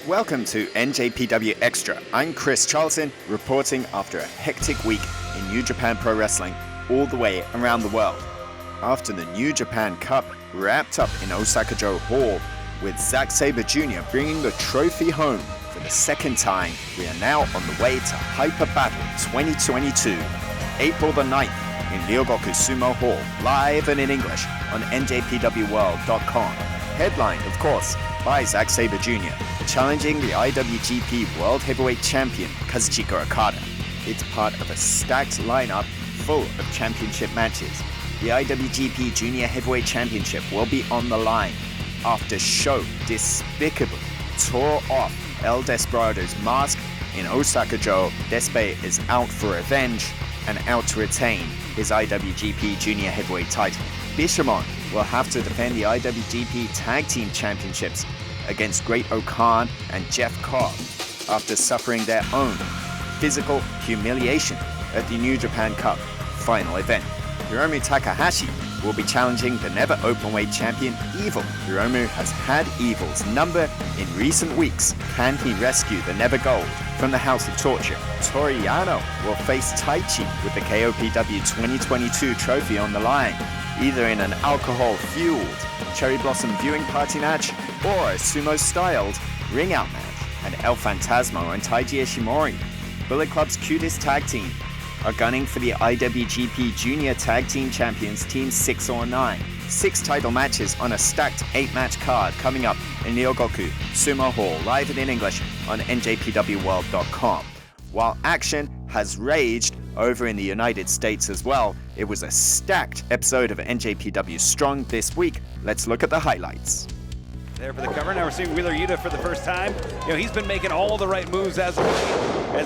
Welcome to NJPW XTRA. I'm Chris Charlton, reporting after a hectic week in New Japan Pro Wrestling all the way around the world. After the New Japan Cup wrapped up in Osaka-jo Hall, with Zack Sabre Jr. bringing the trophy home for the second time, we are now on the way to Hyper Battle 2022, April the 9th in Ryogoku Sumo Hall, live and in English on NJPWWorld.com. Headlined, of course, by Zack Sabre Jr., challenging the IWGP World Heavyweight Champion Kazuchika Okada. It's part of a stacked lineup full of championship matches. The IWGP Junior Heavyweight Championship will be on the line after Sho despicably tore off El Desperado's mask in Osaka-jo. Despe is out for revenge and out to retain his IWGP Junior Heavyweight title. Bishamon will have to defend the IWGP Tag Team Championships against Great O'Khan and Jeff Cobb after suffering their own physical humiliation at the New Japan Cup final event. Hiromu Takahashi will be challenging the Never Openweight champion Evil. Hiromu has had Evil's number in recent weeks. Can he rescue the Never Gold from the House of Torture? Toru Yano will face Taichi with the KOPW 2022 trophy on the line, either in an alcohol-fueled cherry blossom viewing party match or a sumo-styled ring-out match. And El Fantasmo and Taiji Ishimori, Bullet Club's cutest tag team, are gunning for the IWGP Junior Tag Team Champions Team 6 or 9. 6 title matches on a stacked 8-match card coming up in Ryogoku Sumo Hall, live and in English on NJPWWorld.com. While action has raged over in the United States as well, it was a stacked episode of NJPW Strong this week. Let's look at the highlights. There for the cover. Now we're seeing Wheeler Yuta for the first time. He's been making all the right moves as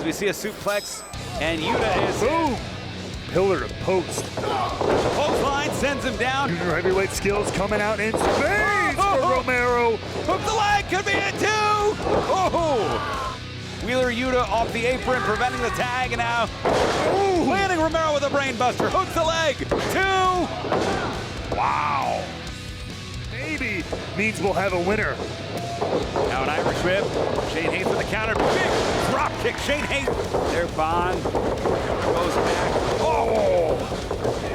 we see a suplex, and Yuta is boom, pillar to post. The post line sends him down. Junior heavyweight skills coming out in spades for Romero. Hook the leg, could be it too. Oh! Wheeler Yuta off the apron, preventing the tag, and now landing Romero with a brainbuster. Hook the leg, 2. Wow. Maybe means we'll have a winner. Now an Irish whip. Shane Hayes with the counter. Big drop kick. Shane Hayes. There, Bond goes back. Oh!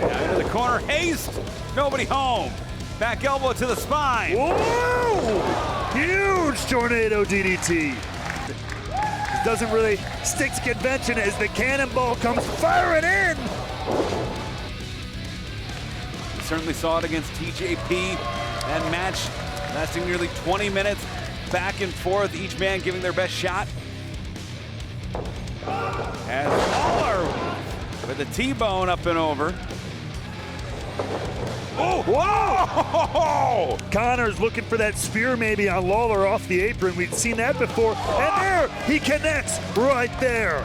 Now into the corner. Hayes. Nobody home. Back elbow to the spine. Whoa! Huge tornado DDT. It doesn't really stick to convention as the cannonball comes firing in. We certainly saw it against TJP. That match lasting nearly 20 minutes, back and forth, each man giving their best shot. And Lawler with the T-bone up and over. Oh, whoa! Connor's looking for that spear maybe on Lawler off the apron. We've seen that before. And there, he connects right there.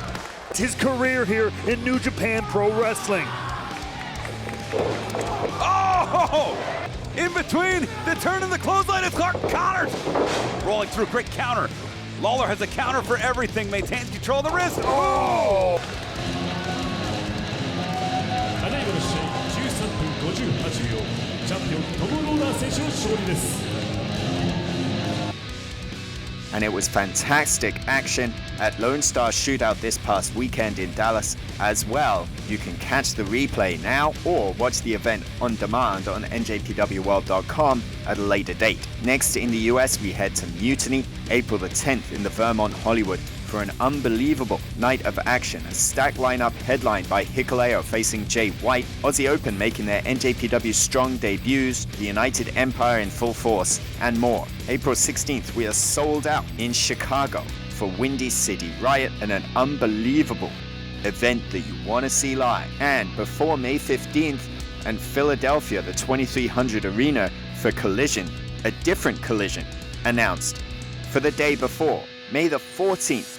It's his career here in New Japan Pro Wrestling. Oh! In between the turn and the clothesline, it's Clark Connors. Rolling through, great counter. Lawler has a counter for everything, maintains control of the wrist. Oh! And it was fantastic action at Lone Star Shootout this past weekend in Dallas as well. You can catch the replay now or watch the event on demand on NJPWWorld.com at a later date. Next in the US, we head to Mutiny, April the 10th in the Vermont, Hollywood, for an unbelievable night of action. A stacked lineup headlined by Hikuleo facing Jay White, Aussie Open making their NJPW Strong debuts, the United Empire in full force, and more. April 16th, we are sold out in Chicago for Windy City Riot and an unbelievable event that you want to see live. And before May 15th and Philadelphia, the 2300 Arena for Collision, a different Collision announced. For the day before, May the 14th,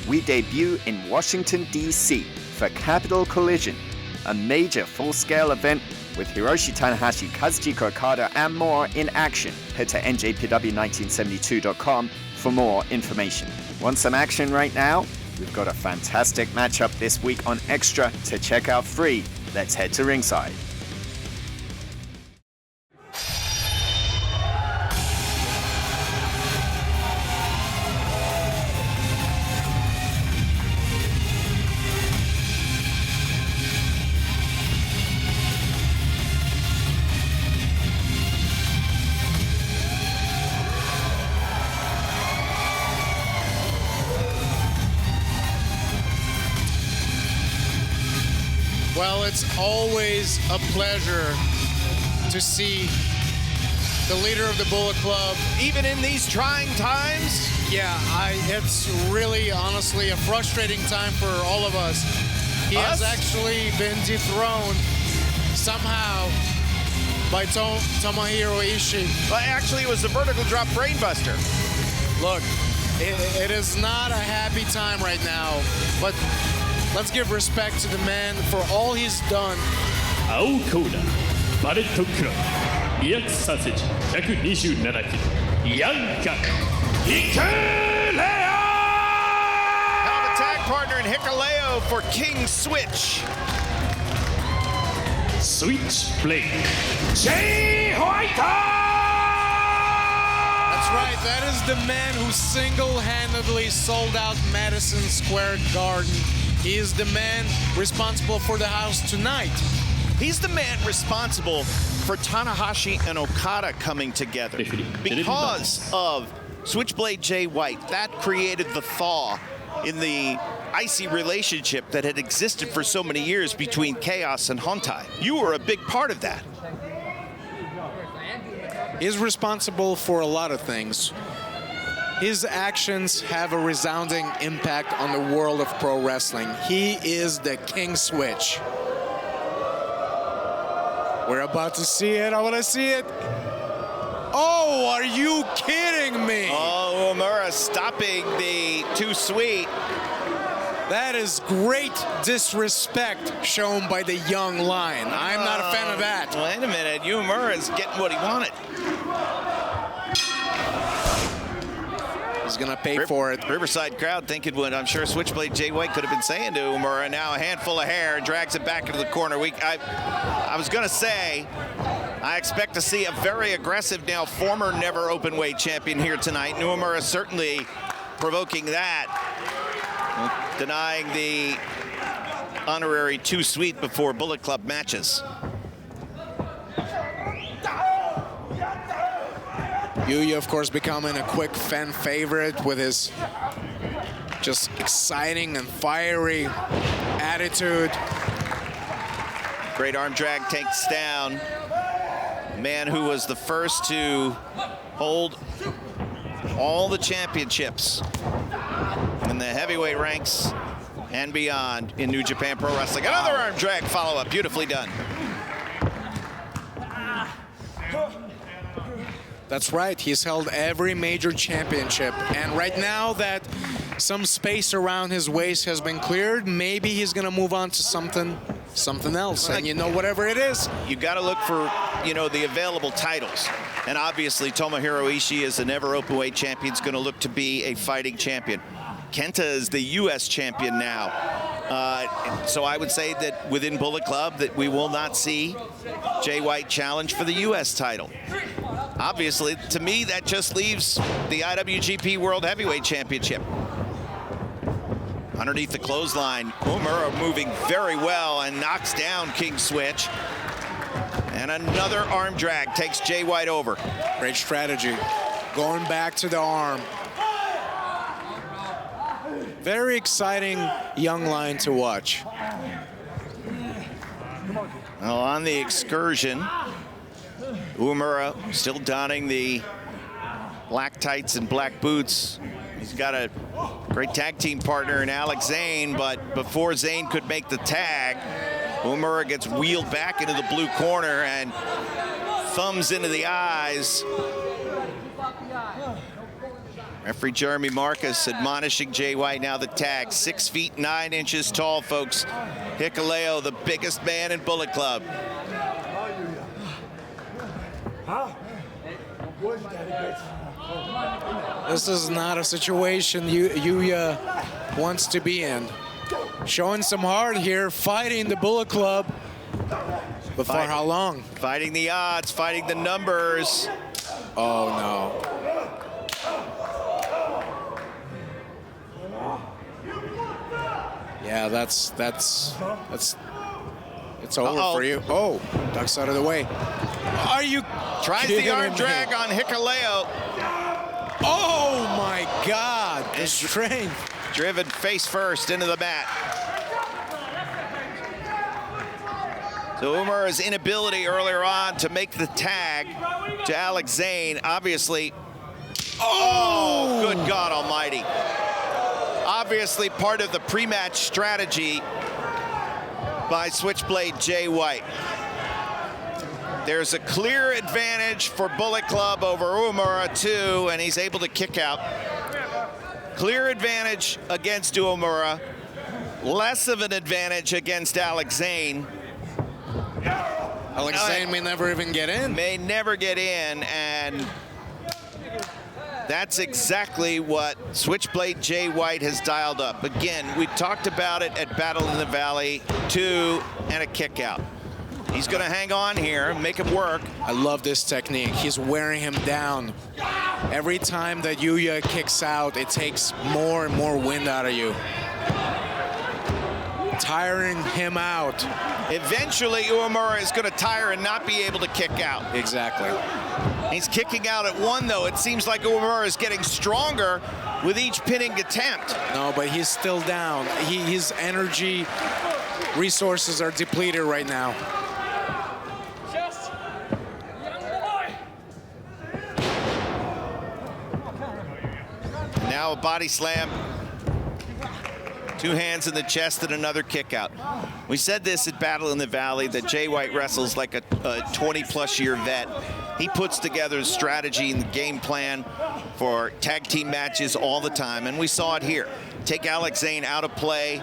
we debut in Washington, D.C. for Capital Collision, a major full-scale event with Hiroshi Tanahashi, Kazuchika Okada, and more in action. Head to NJPW1972.com for more information. Want some action right now? We've got a fantastic matchup this week on Extra to check out free. Let's head to ringside. it's always a pleasure to see the leader of the Bullet Club. Even in these trying times? Yeah, it's really, honestly, a frustrating time for all of us. He has actually been dethroned somehow by Tomohiro Ishii. Well, actually, it was the vertical drop brainbuster. Look, it is not a happy time right now, but let's give respect to the man for all he's done. 青コーナーバレットクラブリアクサーセージ127キロヤンカヒカレオ Now the tag partner in Hikaleo for King Switch. スイッチプレイジェイホワイト That's right, that is the man who single-handedly sold out Madison Square Garden. He is the man responsible for the house tonight. He's the man responsible for Tanahashi and Okada coming together. Because of Switchblade Jay White, that created the thaw in the icy relationship that had existed for so many years between Chaos and Hontai. You were a big part of that. He's responsible for a lot of things. His actions have a resounding impact on the world of pro wrestling. He is the King Switch. We're about to see it. I want to see it. Oh, are you kidding me? Oh, Uemura stopping the Too Sweet. That is great disrespect shown by the young lion. I'm not a fan of that. Wait a minute. Uemura is getting what he wanted. He's going to pay for it. Riverside crowd thinking what I'm sure Switchblade Jay White could have been saying to Uemura. Now a handful of hair, drags it back into the corner. I was going to say, I expect to see a very aggressive now former never openweight champion here tonight. Uemura certainly provoking that. Denying the honorary Too Sweet before Bullet Club matches. Yuya, of course, becoming a quick fan favorite with his just exciting and fiery attitude. Great arm drag takes down a man who was the first to hold all the championships in the heavyweight ranks and beyond in New Japan Pro Wrestling. Another arm drag follow-up, beautifully done. That's right, he's held every major championship, and right now that some space around his waist has been cleared, maybe he's gonna move on to something else, and you know, whatever it is. You gotta look for, you know, the available titles. And obviously Tomohiro Ishii as the never openweight champion is gonna look to be a fighting champion. Kenta is the US champion now. So I would say that within Bullet Club that we will not see Jay White challenge for the US title. Obviously, to me, that just leaves the IWGP World Heavyweight Championship. Underneath the clothesline, Uemura moving very well and knocks down King Switch. And another arm drag takes Jay White over. Great strategy. Going back to the arm. Very exciting young line to watch. Well, on the excursion, Uemura still donning the black tights and black boots. He's got a great tag team partner in Alex Zane, but before Zane could make the tag, Uemura gets wheeled back into the blue corner and thumbs into the eyes. Referee Jeremy Marcus admonishing Jay White. Now the tag, 6 feet 9 inches tall, folks. Hikaleo, the biggest man in Bullet Club. This is not a situation Yuya wants to be in. Showing some heart here, fighting the Bullet Club. But for how long? Fighting the odds, fighting the numbers. Oh no. Yeah, it's over for you. Oh, ducks out of the way. Are you Tries the arm drag on Hikaleo. Oh my God, the strength. Driven face first into the mat. So Uemura's inability earlier on to make the tag to Alex Zane, obviously. Oh, good God almighty. Obviously part of the pre-match strategy by Switchblade Jay White. There's a clear advantage for Bullet Club over Uemura too, and he's able to kick out. Clear advantage against Uemura, less of an advantage against Alex Zane. Alex Zane may never even get in. May never get in, and that's exactly what Switchblade Jay White has dialed up. Again, we talked about it at Battle in the Valley, 2 and a kick out. He's going to hang on here, make him work. I love this technique. He's wearing him down. Every time that Yuya kicks out, it takes more and more wind out of you. Tiring him out. Eventually, Uemura is going to tire and not be able to kick out. Exactly. He's kicking out at 1, though. It seems like Uemura is getting stronger with each pinning attempt. No, but he's still down. His energy resources are depleted right now. Now a body slam. 2 hands in the chest and another kick out. We said this at Battle in the Valley that Jay White wrestles like a 20-plus year vet. He puts together a strategy and the game plan for tag team matches all the time, and we saw it here. Take Alex Zane out of play.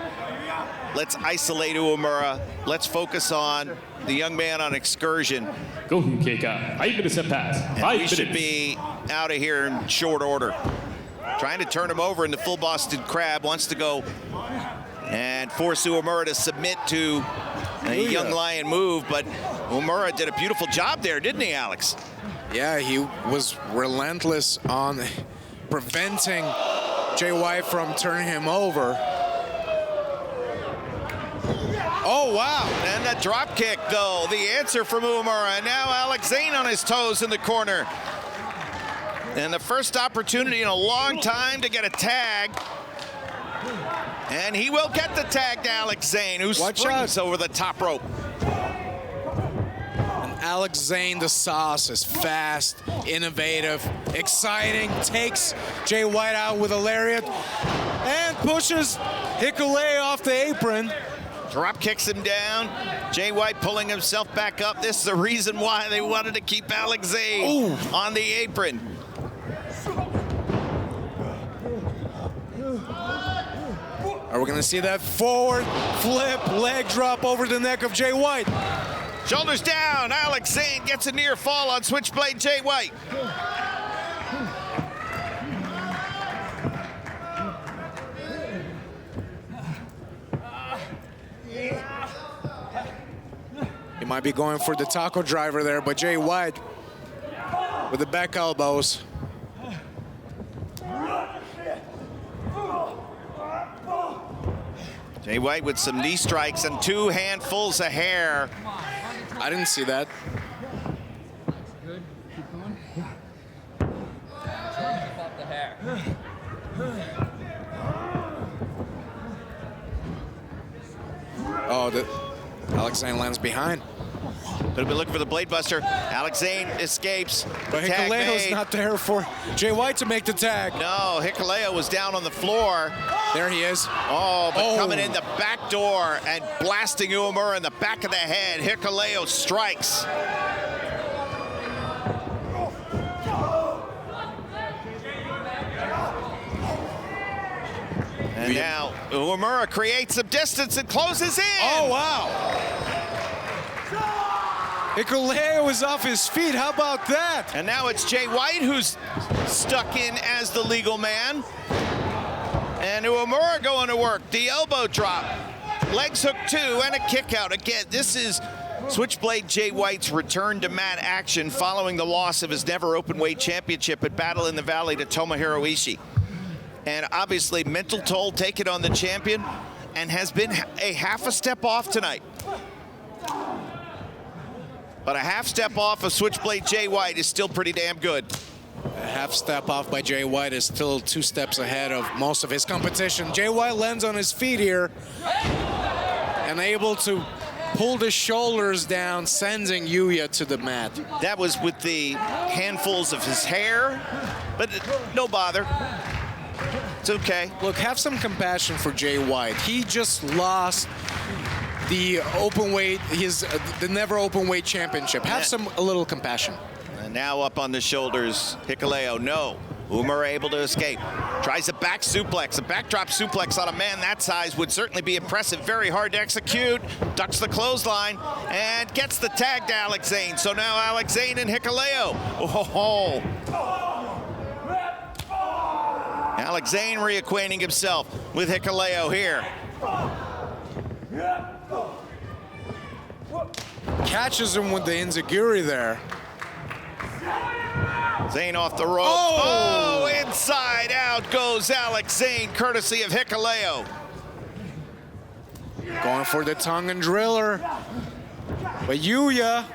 Let's isolate Uemura. Let's focus on the young man on excursion. 5分経過。5 minutes have passed. And 5 we should minutes. be out of here in short order. Trying to turn him over into full Boston Crab, wants to go and force Uemura to submit to a young lion move, but Uemura did a beautiful job there, didn't he, Alex? Yeah, he was relentless on preventing Jay White from turning him over. Oh, wow. And that drop kick, though, the answer from Uemura. And now Alex Zane on his toes in the corner. And the first opportunity in a long time to get a tag. And he will get the tag to Alex Zane, who springs over the top rope. And Alex Zane, the sauce, is fast, innovative, exciting, takes Jay White out with a lariat, and pushes Hikuleo off the apron. Drop kicks him down. Jay White pulling himself back up. This is the reason why they wanted to keep Alex Zane on the apron. Are we going to see that forward flip, leg drop over the neck of Jay White? Shoulders down. Alex Zane gets a near fall on Switchblade Jay White. He might be going for the taco driver there, but Jay White with the back elbows. Jay White with some knee strikes and 2 handfuls of hair. I didn't see that. Good. Keep going. Pop the hair. Oh, Alex Zane lands behind. Could have been looking for the Blade Buster. Alex Zane escapes. But Tag Hikuleo's made. not there for Jay White to make the tag. No, Hikuleo was down on the floor. There he is. Oh, but coming in the back door and blasting Uemura in the back of the head. Hikuleo strikes. And now Uemura creates some distance and closes in. Oh, wow. Hikuleo is off his feet. How about that? And now it's Jay White who's stuck in as the legal man. And Uemura going to work. The elbow drop. Legs hook 2 and a kick out. Again, this is Switchblade Jay White's return to mat action following the loss of his never openweight championship at Battle in the Valley to Tomohiro Ishii. And obviously mental toll taken on the champion and has been a half a step off tonight. But a half step off of Switchblade Jay White is still pretty damn good. A half step off by Jay White is still 2 steps ahead of most of his competition. Jay White lands on his feet here and able to pulled his shoulders down, sending Yuya to the mat. That was with the handfuls of his hair, but no bother. It's okay. Look, have some compassion for Jay White. He just lost the open weight, the never open weight championship. Have a little compassion. And now up on the shoulders, Hikuleo, no. Umura able to escape. Tries a back suplex. A backdrop suplex on a man that size would certainly be impressive. Very hard to execute. Ducks the clothesline and gets the tag to Alex Zane. So now Alex Zane and Hikuleo. Oh. Alex Zane reacquainting himself with Hikuleo here. Catches him with the enziguri there. Zane off the rope. Oh, inside out goes Alex Zane, courtesy of Hikuleo. Going for the tongue and driller. But Yuya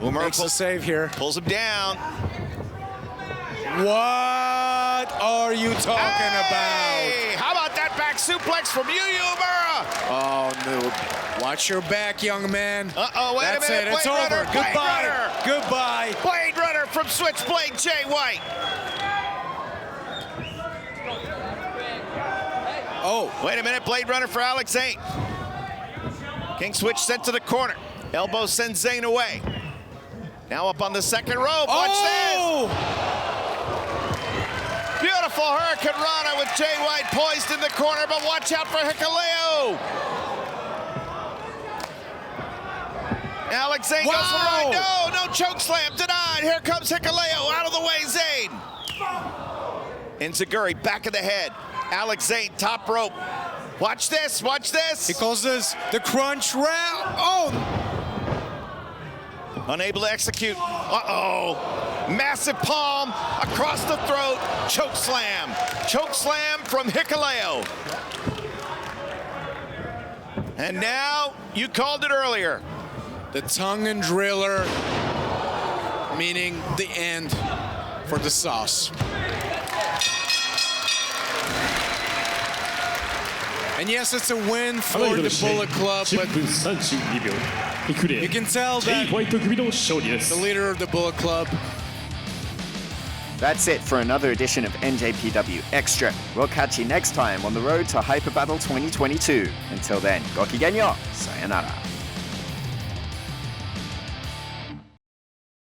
makes a save here. Pulls him down. What are you talking about? How about that back suplex from Yuya Umura? Oh, no. Watch your back, young man. Uh-oh, wait That's a minute. it. It's Blade over. Runner, Blade Goodbye. Runner. Goodbye. Blade Runner from Switchblade Jay White. Oh. Wait a minute. Blade Runner for Alex Zane. King Switch sent to the corner. Elbow sends Zane away. Now up on the second rope. Watch this. Beautiful Hurricane Rana with Jay White poised in the corner, but watch out for Hikuleo. Alex Zane goes for the right. No choke slam denied. Here comes Hikuleo out of the way, Zane. Enziguri back of the head. Alex Zane top rope. Watch this, watch this. He calls this the crunch round. Oh. Unable to execute. Uh-oh. Massive palm across the throat. Choke slam. Choke slam from Hikuleo. And now, you called it earlier. The tongue and driller, meaning the end for the sauce. And yes, it's a win for the Bullet Club, but you can tell that the leader of the Bullet Club. That's it for another edition of NJPW Extra. We'll catch you next time on the road to Hyper Battle 2022. Until then, gokigenyo, sayonara.